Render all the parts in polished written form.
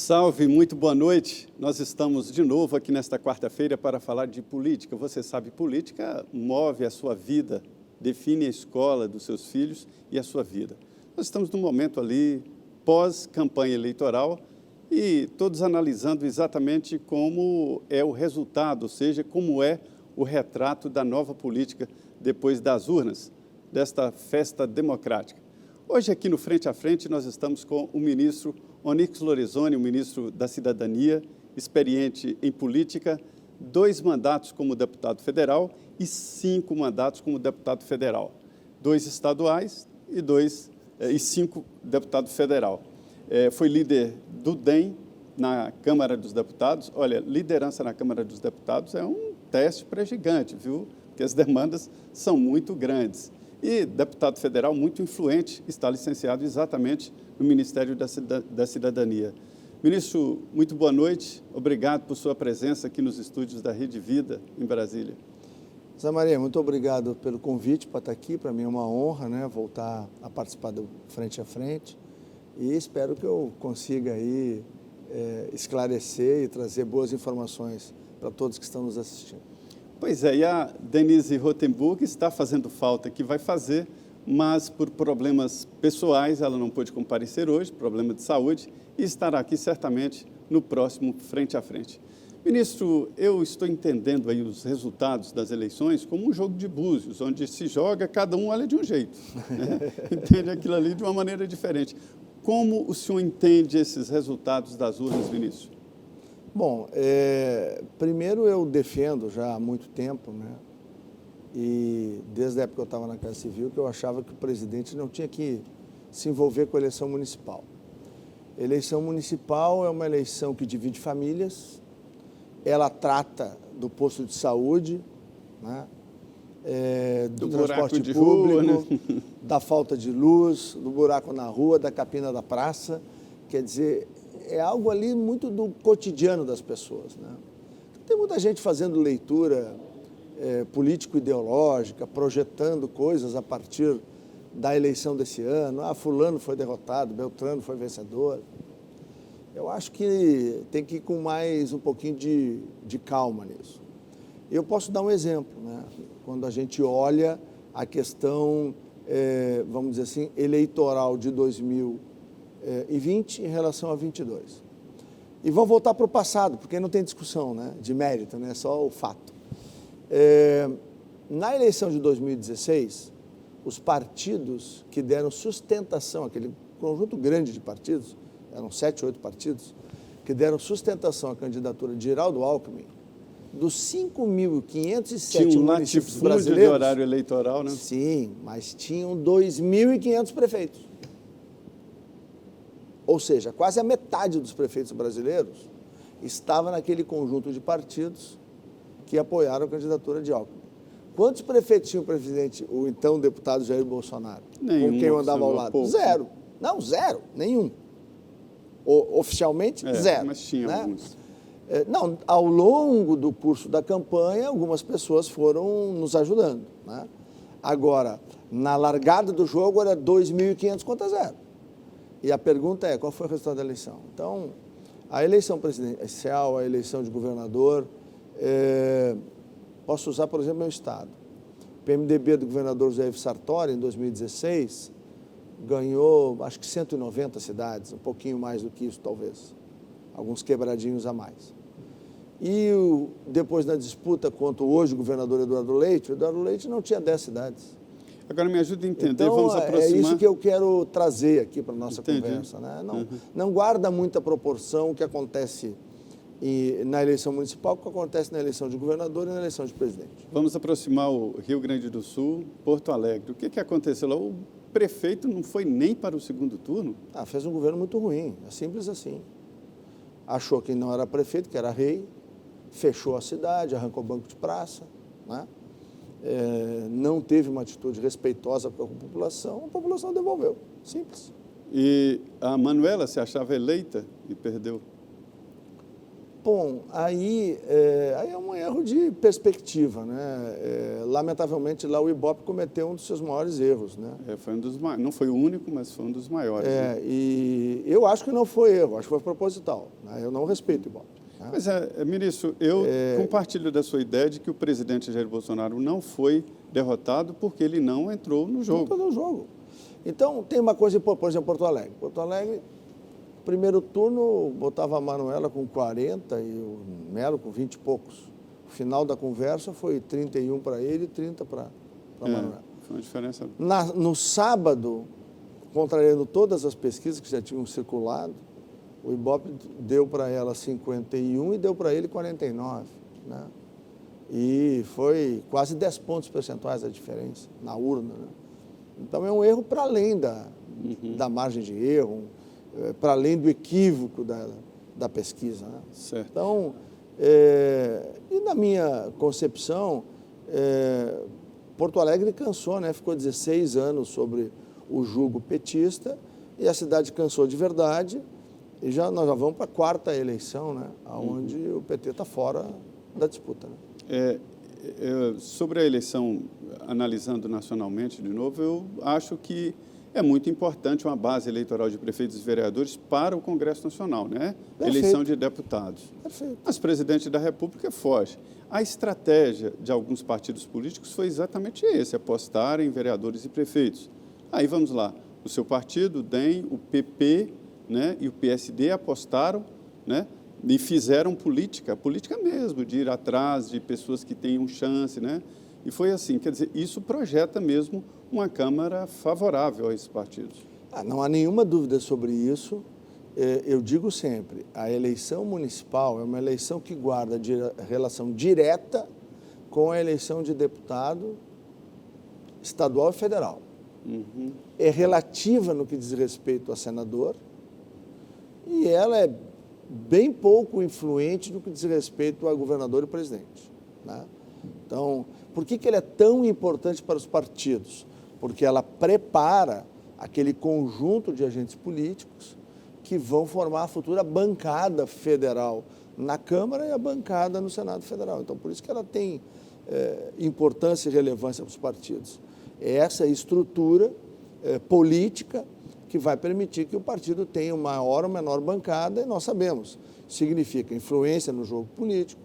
Salve, muito boa noite. Nós estamos de novo aqui nesta quarta-feira para falar de política. Você sabe, política move a sua vida, define a escola dos seus filhos e a sua vida. Nós estamos num momento ali pós-campanha eleitoral e todos analisando exatamente como é o resultado, ou seja, como é o retrato da nova política depois das urnas, desta festa democrática. Hoje aqui no Frente a Frente nós estamos com o ministro Onyx Lorenzoni, o ministro da Cidadania, experiente em política, 2 mandatos como deputado federal e 5 mandatos como deputado federal, 2 estaduais e 5 deputado federal. Foi líder do DEM na Câmara dos Deputados. Olha, liderança na Câmara dos Deputados é um teste para gigante, viu? Porque as demandas são muito grandes. E deputado federal muito influente, está licenciado exatamente no Ministério da Cidadania. Ministro, muito boa noite. Obrigado por sua presença aqui nos estúdios da Rede Vida, em Brasília. Zé Maria, muito obrigado pelo convite para estar aqui. Para mim é uma honra, né, voltar a participar do Frente a Frente. E espero que eu consiga aí esclarecer e trazer boas informações para todos que estão nos assistindo. Pois é, e a Denise Rotenburg está fazendo falta, que vai fazer, mas por problemas pessoais ela não pôde comparecer hoje, problema de saúde, e estará aqui certamente no próximo Frente a Frente. Ministro, eu estou entendendo aí os resultados das eleições como um jogo de búzios, onde se joga, cada um olha de um jeito, né? Entende aquilo ali de uma maneira diferente. Como o senhor entende esses resultados das urnas, ministro? Bom, primeiro eu defendo já há muito tempo, né, e desde a época que eu estava na Casa Civil, que eu achava que o presidente não tinha que se envolver com a eleição municipal. Eleição municipal é uma eleição que divide famílias, ela trata do posto de saúde, né, do transporte público, rua, né? Da falta de luz, do buraco na rua, da capina da praça, quer dizer, é algo ali muito do cotidiano das pessoas, né? Tem muita gente fazendo leitura político-ideológica, projetando coisas a partir da eleição desse ano. Ah, fulano foi derrotado, Beltrano foi vencedor. Eu acho que tem que ir com mais um pouquinho de calma nisso. Eu posso dar um exemplo, né? Quando a gente olha a questão, vamos dizer assim, eleitoral de 2020 em relação a 22. E vão voltar para o passado, porque não tem discussão, né, de mérito, né, só o fato. Na eleição de 2016, os partidos que deram sustentação, aquele conjunto grande de partidos, eram 7, 8 partidos, que deram sustentação à candidatura de Geraldo Alckmin, dos 5.507 municípios brasileiros... de horário eleitoral, né? Sim, mas tinham 2.500 prefeitos. Ou seja, quase a metade dos prefeitos brasileiros estava naquele conjunto de partidos que apoiaram a candidatura de Alckmin. Quantos prefeitos tinha o presidente, o então deputado Jair Bolsonaro, nenhum, com quem eu andava ao lado? Pouco. Zero. Não, zero, nenhum. Oficialmente, zero. Mas tinha, né, alguns. Não, ao longo do curso da campanha, algumas pessoas foram nos ajudando, né? Agora, na largada do jogo, era 2.500 contra 0. E a pergunta é, qual foi o resultado da eleição? Então, a eleição presidencial, a eleição de governador, posso usar, por exemplo, meu estado. O PMDB do governador José Ivo Sartori, em 2016, ganhou, acho que 190 cidades, um pouquinho mais do que isso, talvez. Alguns quebradinhos a mais. E depois, na disputa contra o hoje governador Eduardo Leite, o Eduardo Leite não tinha 10 cidades. Agora me ajuda a entender, então, vamos aproximar... É isso que eu quero trazer aqui para a nossa conversa, né? Não guarda muita proporção o que acontece na eleição municipal, o que acontece na eleição de governador e na eleição de presidente. Vamos aproximar o Rio Grande do Sul, Porto Alegre. O que aconteceu lá? O prefeito não foi nem para o segundo turno? Fez um governo muito ruim, é simples assim. Achou que não era prefeito, que era rei, fechou a cidade, arrancou banco de praça, né? Não teve uma atitude respeitosa com a população devolveu, simples. E a Manuela se achava eleita e perdeu? Bom, aí é um erro de perspectiva, né? Lamentavelmente, lá o Ibope cometeu um dos seus maiores erros, né? Foi um dos não foi o único, mas foi um dos maiores. Né? E eu acho que não foi erro, acho que foi proposital. Né? Eu não respeito o Ibope. Né? Mas, ministro, eu compartilho da sua ideia de que o presidente Jair Bolsonaro não foi derrotado porque ele não entrou no jogo. Não entrou no jogo. Então, tem uma coisa, por exemplo, Porto Alegre. Porto Alegre, primeiro turno, botava a Manuela com 40 e o Melo com 20 e poucos. O final da conversa foi 31 para ele e 30 para a Manuela. Foi uma diferença. No sábado, contrariando todas as pesquisas que já tinham circulado, o Ibope deu para ela 51 e deu para ele 49. Né? E foi quase 10 pontos percentuais a diferença na urna. Né? Então, é um erro para além da margem de erro, para além do equívoco da pesquisa. Né? Certo. Então, e na minha concepção, Porto Alegre cansou, né? Ficou 16 anos sobre o jugo petista e a cidade cansou de verdade e nós já vamos para a quarta eleição, né? Onde o PT está fora da disputa. Né? Sobre a eleição, analisando nacionalmente de novo, eu acho que é muito importante uma base eleitoral de prefeitos e vereadores para o Congresso Nacional, né? Perfeito. Eleição de deputados. Perfeito. Mas o presidente da República foge. A estratégia de alguns partidos políticos foi exatamente esse, apostar em vereadores e prefeitos. Aí vamos lá, o seu partido, o DEM, o PP, né, e o PSD apostaram, né, e fizeram política mesmo, de ir atrás de pessoas que tenham chance, né? E foi assim, quer dizer, isso projeta mesmo uma Câmara favorável a esses partidos. Não há nenhuma dúvida sobre isso. Eu digo sempre, a eleição municipal é uma eleição que guarda relação direta com a eleição de deputado estadual e federal. Uhum. É relativa no que diz respeito a senador e ela é bem pouco influente no que diz respeito a governador e presidente. Né? Então, por que ela é tão importante para os partidos? Porque ela prepara aquele conjunto de agentes políticos que vão formar a futura bancada federal na Câmara e a bancada no Senado Federal. Então, por isso que ela tem importância e relevância para os partidos. É essa estrutura política que vai permitir que o partido tenha maior ou menor bancada, e nós sabemos, significa influência no jogo político,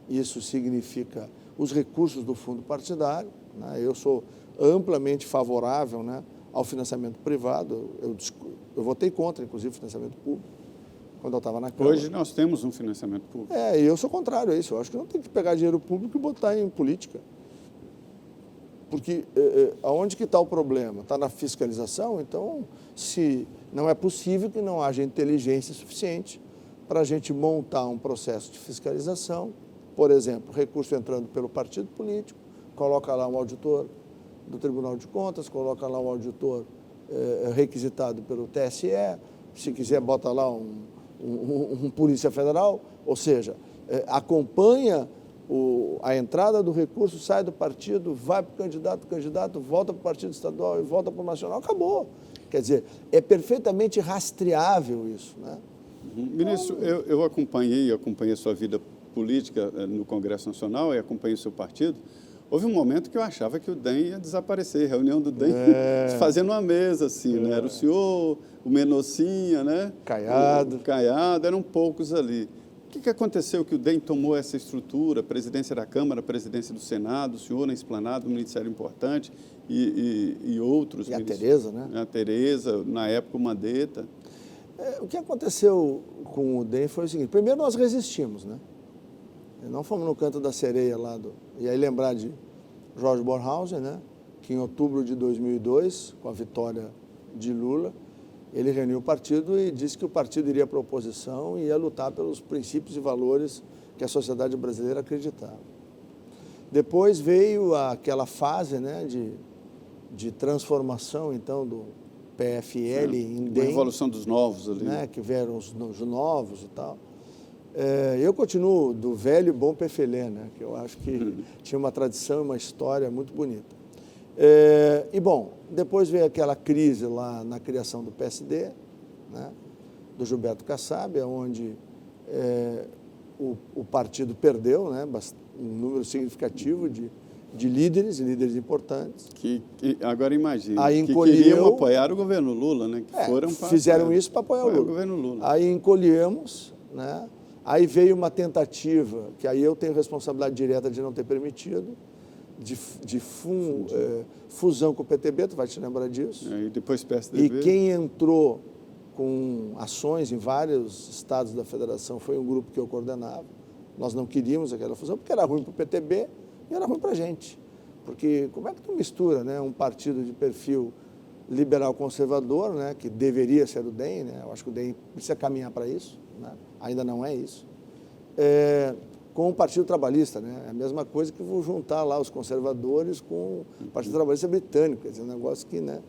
isso significa os recursos do fundo partidário, né? Eu sou amplamente favorável, né, ao financiamento privado, eu votei contra, inclusive, o financiamento público, quando eu estava na Câmara. Hoje nós temos um financiamento público. E eu sou contrário a isso, eu acho que não tem que pegar dinheiro público e botar em política. Porque aonde que está o problema? Está na fiscalização? Então, se não é possível que não haja inteligência suficiente para a gente montar um processo de fiscalização, por exemplo, recurso entrando pelo partido político, coloca lá um auditor do Tribunal de Contas, coloca lá um auditor requisitado pelo TSE, se quiser bota lá um Polícia Federal, ou seja, acompanha a entrada do recurso, sai do partido, vai para o candidato, volta para o partido estadual e volta para o nacional, acabou. Quer dizer, é perfeitamente rastreável isso. Né? Ministro, eu acompanhei a sua vida política no Congresso Nacional e acompanhei o seu partido. Houve um momento que eu achava que o DEM ia desaparecer, reunião do DEM, fazendo uma mesa assim, né? Era o senhor, o Menocinha, né? Caiado. O Caiado, eram poucos ali. O que aconteceu que o DEM tomou essa estrutura, presidência da Câmara, presidência do Senado, o senhor na Esplanada, um ministério importante e outros. E a Tereza, né? A Tereza, na época o Mandetta. O que aconteceu com o DEM foi o seguinte, primeiro nós resistimos, né? Não fomos no canto da sereia lá E aí lembrar de Jorge Bornhausen, né? Que em outubro de 2002, com a vitória de Lula, ele reuniu o partido e disse que o partido iria para a oposição e ia lutar pelos princípios e valores que a sociedade brasileira acreditava. Depois veio aquela fase, né, de transformação, então, do PFL em DEM. A revolução dos novos ali. Né, que vieram os novos e tal. Eu continuo do velho e bom PFL, né, que eu acho que tinha uma tradição e uma história muito bonita. E, bom, depois veio aquela crise lá na criação do PSD, né, do Gilberto Kassab, onde o partido perdeu, né, um número significativo de líderes e líderes importantes. Agora imagine, Aí que queriam apoiar o governo Lula, né? Que fizeram isso para apoiar o governo Lula. Aí encolhemos, né? Aí veio uma tentativa, que aí eu tenho responsabilidade direta de não ter permitido, de fusão com o PTB, tu vai te lembrar disso. E depois PSDB. E quem entrou com ações em vários estados da federação foi um grupo que eu coordenava. Nós não queríamos aquela fusão, porque era ruim para o PTB e era ruim para a gente. Porque como é que tu mistura, né, um partido de perfil liberal-conservador, né, que deveria ser o DEM, né, eu acho que o DEM precisa caminhar para isso, né, ainda não é isso, com o Partido Trabalhista, né, é a mesma coisa que vou juntar lá os conservadores com o Partido Trabalhista britânico, quer dizer, um negócio que, né,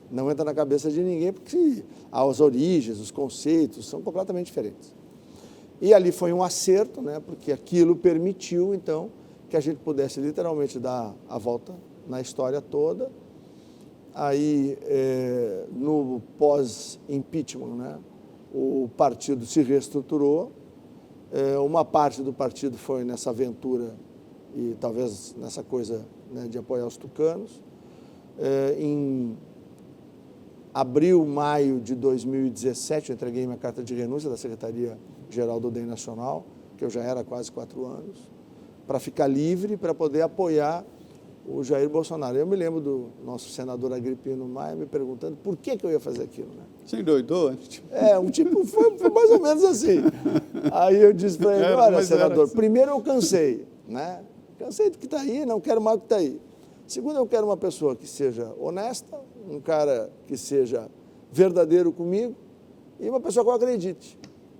não entra na cabeça de ninguém, porque as origens, os conceitos são completamente diferentes. E ali foi um acerto, né, porque aquilo permitiu, então, que a gente pudesse literalmente dar a volta na história toda. Aí, no pós-impeachment, né, o partido se reestruturou, uma parte do partido foi nessa aventura e talvez nessa coisa, né, de apoiar os tucanos. Em abril, maio de 2017, eu entreguei minha carta de renúncia da Secretaria-Geral do DEM Nacional, que eu já era há quase 4 anos, para ficar livre, para poder apoiar o Jair Bolsonaro. Eu me lembro do nosso senador Agripino Maia me perguntando por que eu ia fazer aquilo, né? Você endoidou? Foi mais ou menos assim. Aí eu disse para ele, olha, senador, assim. Primeiro eu cansei, né? Cansei do que está aí, não quero mais o que está aí. Segundo, eu quero uma pessoa que seja honesta, um cara que seja verdadeiro comigo e uma pessoa que eu acredite.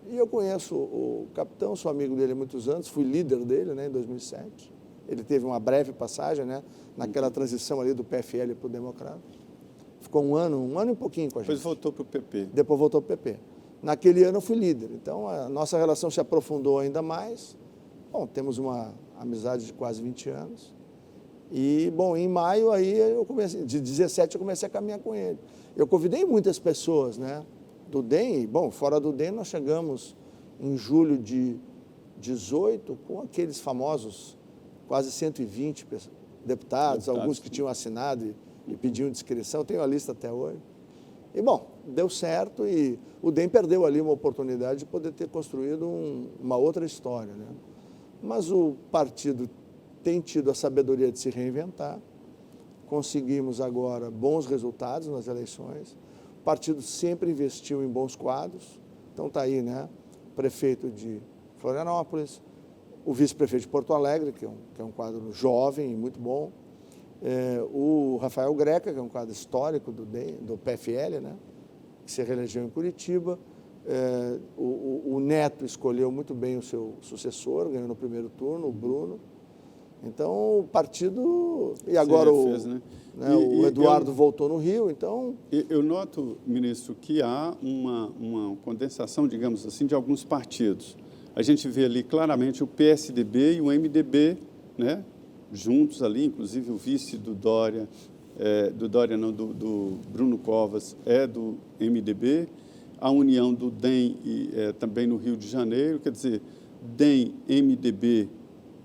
E eu conheço o capitão, sou amigo dele há muitos anos, fui líder dele, né, em 2007. Ele teve uma breve passagem, né, naquela transição ali do PFL para o Democrata. Ficou um ano e pouquinho com a gente. Depois voltou para o PP. Depois voltou para o PP. Naquele ano eu fui líder. Então, a nossa relação se aprofundou ainda mais. Bom, temos uma amizade de quase 20 anos. E, bom, em maio, aí, de 17, eu comecei a caminhar com ele. Eu convidei muitas pessoas, né, do DEM. Bom, fora do DEM, nós chegamos em julho de 18 com aqueles famosos quase 120 deputados, alguns que tinham assinado e pediam inscrição. Tenho a lista até hoje. E, bom, deu certo e o DEM perdeu ali uma oportunidade de poder ter construído uma outra história, né? Mas o partido tem tido a sabedoria de se reinventar. Conseguimos agora bons resultados nas eleições. O partido sempre investiu em bons quadros. Então está aí, né? Prefeito de Florianópolis, o vice-prefeito de Porto Alegre, que é um quadro jovem e muito bom. O Rafael Greca, que é um quadro histórico do PFL, né, que se reelegeu em Curitiba. O Neto escolheu muito bem o seu sucessor, ganhou no primeiro turno, o Bruno. Então, o partido... E agora o Eduardo voltou no Rio, então... Eu noto, ministro, que há uma condensação, digamos assim, de alguns partidos. A gente vê ali claramente o PSDB e o MDB, né, juntos ali, inclusive o vice do Dória, do Bruno Covas é do MDB, a união do DEM também no Rio de Janeiro, quer dizer, DEM, MDB,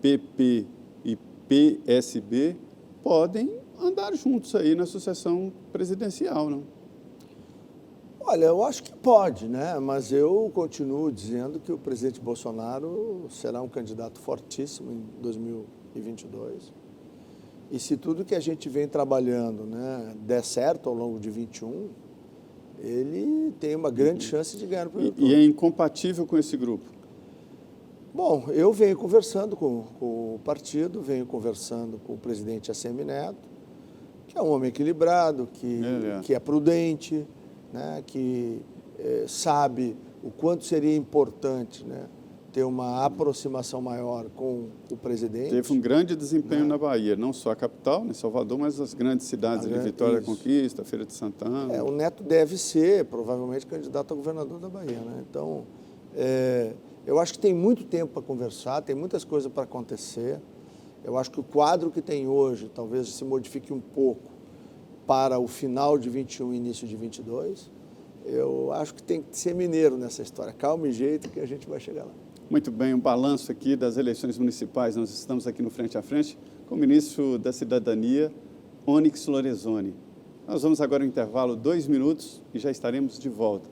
PP e PSB podem andar juntos aí na sucessão presidencial, não? Olha, eu acho que pode, né? Mas eu continuo dizendo que o presidente Bolsonaro será um candidato fortíssimo em 2022. E se tudo que a gente vem trabalhando, né, der certo ao longo de 21, ele tem uma grande chance de ganhar o primeiro turno. E é incompatível com esse grupo? Bom, eu venho conversando com o partido, venho conversando com o presidente ACM Neto, que é um homem equilibrado, que é prudente, né, que sabe o quanto seria importante, né, ter uma aproximação maior com o presidente. Teve um grande desempenho na Bahia, não só a capital, né, Salvador, mas as grandes cidades de Vitória da Conquista, Feira de Santana. O Neto deve ser, provavelmente, candidato a governador da Bahia, né? Então, eu acho que tem muito tempo para conversar, tem muitas coisas para acontecer. Eu acho que o quadro que tem hoje talvez se modifique um pouco para o final de 21 e início de 22. Eu acho que tem que ser mineiro nessa história. Calma e jeito que a gente vai chegar lá. Muito bem, um balanço aqui das eleições municipais. Nós estamos aqui no Frente a Frente com o ministro da Cidadania, Onyx Lorenzoni. Nós vamos agora ao intervalo, 2 minutos, e já estaremos de volta.